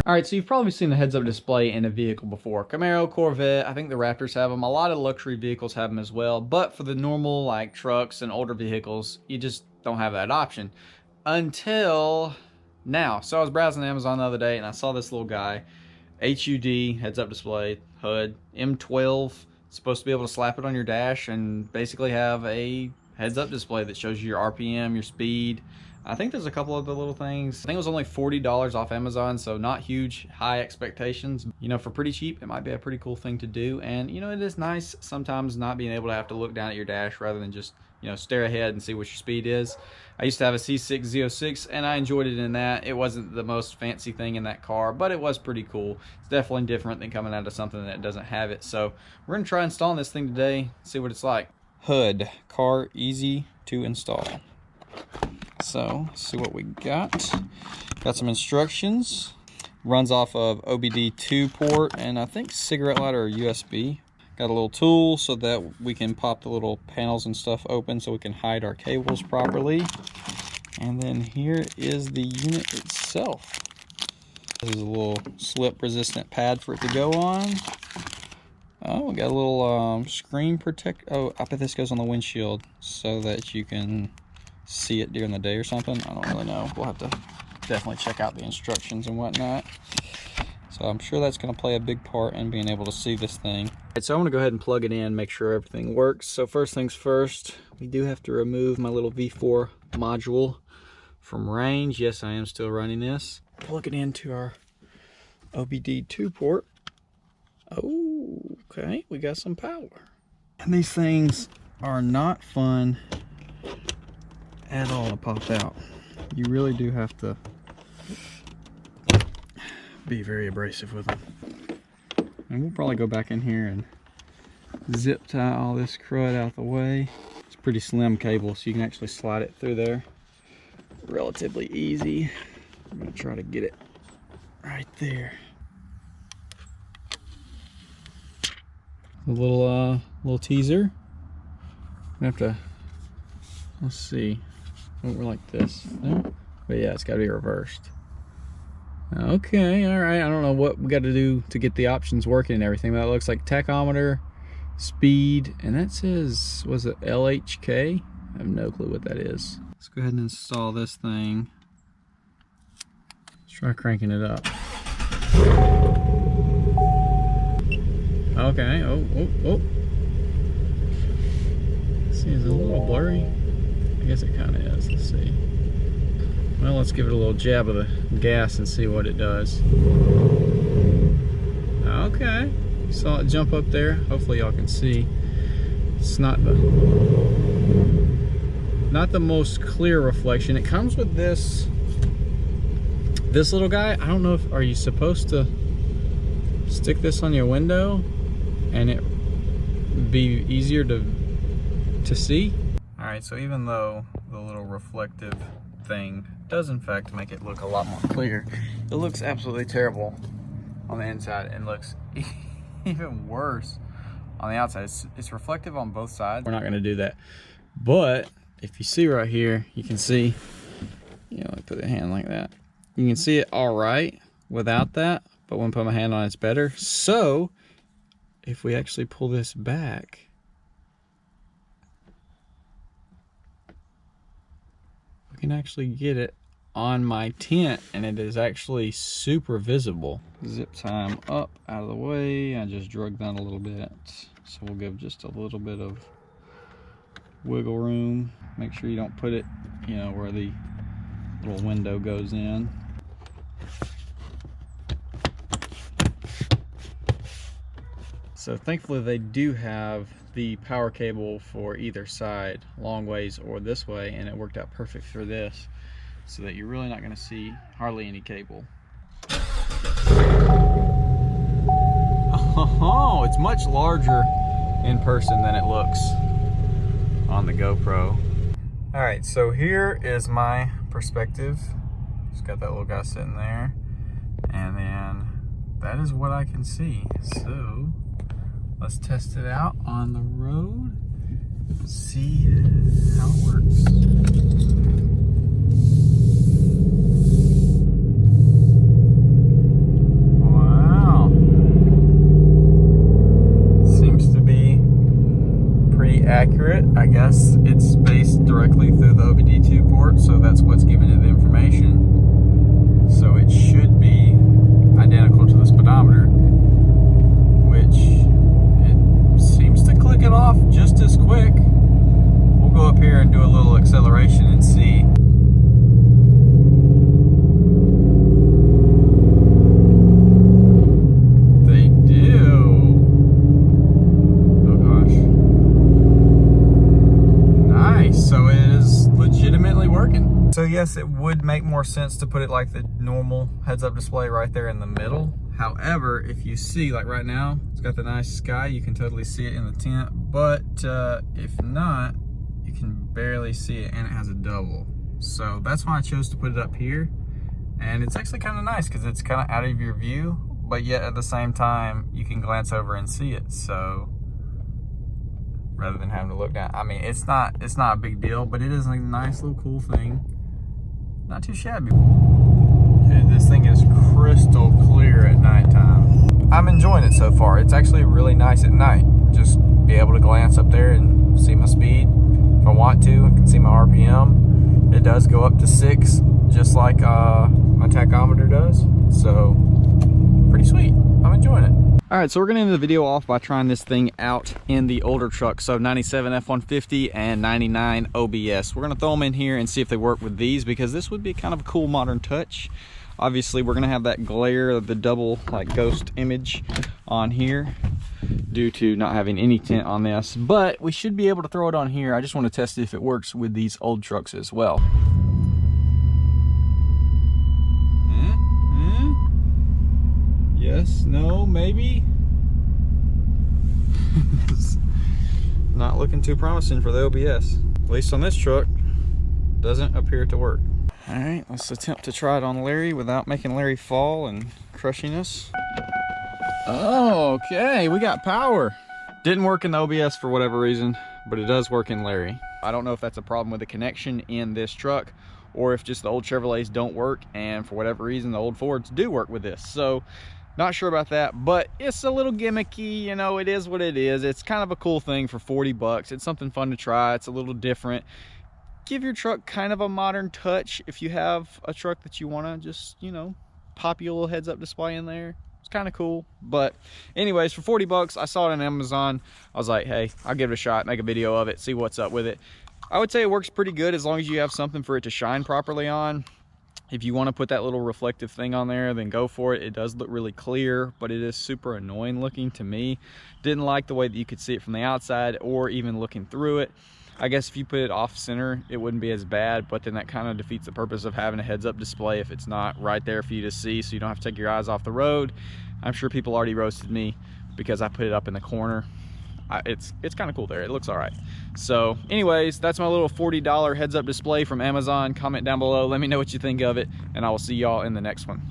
All right, so you've probably seen the heads-up display in a vehicle before. Camaro, Corvette, I think the Raptors have them. A lot of luxury vehicles have them as well. But for the normal, like, trucks and older vehicles, you just don't have that option. Until now. So I was browsing Amazon the other day, and I saw this little guy. HUD, heads-up display, HUD, M12. Supposed to be able to slap it on your dash and basically have a heads-up display that shows you your RPM, your speed. I think there's a couple other little things. I think it was only $40 off Amazon, so not huge, high expectations. You know, for pretty cheap, it might be a pretty cool thing to do. And, you know, it is nice sometimes not being able to have to look down at your dash rather than just, you know, stare ahead and see what your speed is. I used to have a C6 Z06, and I enjoyed it in that. It wasn't the most fancy thing in that car, but it was pretty cool. It's definitely different than coming out of something that doesn't have it. So we're going to try installing this thing today, see what it's like. HUD, car easy to install. So, let's see what we got. Got some instructions. Runs off of OBD2 port and I think cigarette lighter or USB. Got a little tool so that we can pop the little panels and stuff open so we can hide our cables properly. And then here is the unit itself. This is a little slip resistant pad for it to go on. Oh, we got a little screen protect. Oh, I bet this goes on the windshield so that you can see it during the day or something. I don't really know. We'll have to definitely check out the instructions and whatnot. So I'm sure that's going to play a big part in being able to see this thing. Alright, so I'm going to go ahead and plug it in, make sure everything works. So first things first, we do have to remove my little V4 module from range. Yes, I am still running this. Plug it into our OBD2 port. Oh, okay, we got some power. And these things are not fun at all to pop out. You really do have to be very abrasive with them. And we'll probably go back in here and zip tie all this crud out of the way. It's a pretty slim cable, so you can actually slide it through there relatively easy. I'm gonna try to get it right there. A little teaser. I have to, let's see. Oh, we're like this. No? But yeah, it's got to be reversed. Okay, all right. I don't know what we got to do to get the options working and everything. But that looks like tachometer, speed, and that says, was it LHK? I have no clue what that is. Let's go ahead and install this thing. Let's try cranking it up. Okay. Oh. See, is it a little blurry? I guess it kind of is. Let's see. Well, let's give it a little jab of the gas and see what it does. Okay. Saw it jump up there. Hopefully y'all can see. It's not the most clear reflection. It comes with this little guy. I don't know if, are you supposed to stick this on your window and it be easier to see? Alright, so even though the little reflective thing does in fact make it look a lot more clear, it looks absolutely terrible on the inside and looks even worse on the outside. It's reflective on both sides. We're not going to do that. But if you see right here, you can see, you know, I put a hand like that. You can see it all right without that, but when I put my hand on it, it's better. So if we actually pull this back, we can actually get it on my tent and it is actually super visible. Zip tie them up out of the way. I just drug that a little bit. So we'll give just a little bit of wiggle room. Make sure you don't put it, you know, where the little window goes in. So thankfully they do have the power cable for either side, long ways or this way, and it worked out perfect for this, so that you're really not going to see hardly any cable. Oh, it's much larger in person than it looks on the GoPro. All right, so here is my perspective. Just got that little guy sitting there, and then that is what I can see. So let's test it out on the road, see how it works. yes, it's spaced directly through the OBD2 port, so that's what's giving it the information. So it should be identical to the speedometer, which it seems to click it off just as quick. We'll go up here and do a little acceleration and see. They do. Oh gosh. Nice. So it is legitimately working. So yes, it would make more sense to put it like the normal heads-up display right there in the middle. However, if you see, like right now, it's got the nice sky, you can totally see it in the tent, but if not, you can barely see it, and it has a double. So that's why I chose to put it up here. And it's actually kind of nice because it's kind of out of your view, but yet at the same time, you can glance over and see it. So rather than having to look down, I mean, it's not a big deal, but it is a nice little cool thing. Not too shabby. Dude, this thing is crystal clear at nighttime. I'm enjoying it so far. It's actually really nice at night. Just be able to glance up there and see my speed. If I want to, I can see my RPM. It does go up to 6, just like my tachometer does. So, pretty sweet. I'm enjoying it. All right, so we're gonna end the video off by trying this thing out in the older truck. So 97 F-150 and 99 OBS. We're gonna throw them in here and see if they work with these, because this would be kind of a cool modern touch. Obviously, we're gonna have that glare of the double like ghost image on here due to not having any tint on this, but we should be able to throw it on here. I just want to test if it works with these old trucks as well. Yes, no, maybe. Not looking too promising for the OBS. At least on this truck, doesn't appear to work. All right, let's attempt to try it on Larry without making Larry fall and crushing us. Oh, okay, we got power. Didn't work in the OBS for whatever reason, but it does work in Larry. I don't know if that's a problem with the connection in this truck, or if just the old Chevrolets don't work, and for whatever reason, the old Fords do work with this. So, not sure about that, but it's a little gimmicky, you know, it is what it is. It's kind of a cool thing for 40 bucks. It's something fun to try. It's a little different. Give your truck kind of a modern touch if you have a truck that you want to just, you know, pop your little heads-up display in there. It's kind of cool. But anyways, for 40 bucks, I saw it on Amazon. I was like, hey, I'll give it a shot, make a video of it, see what's up with it. I would say it works pretty good as long as you have something for it to shine properly on. If you want to put that little reflective thing on there, then go for it. It does look really clear, but it is super annoying looking to me. Didn't like the way that you could see it from the outside or even looking through it. I guess if you put it off center, it wouldn't be as bad, but then that kind of defeats the purpose of having a heads-up display if it's not right there for you to see, so you don't have to take your eyes off the road. I'm sure people already roasted me because I put it up in the corner. It's kind of cool there. It looks all right. So anyways, that's my little $40 heads-up display from Amazon. Comment down below, let me know what you think of it, and I will see y'all in the next one.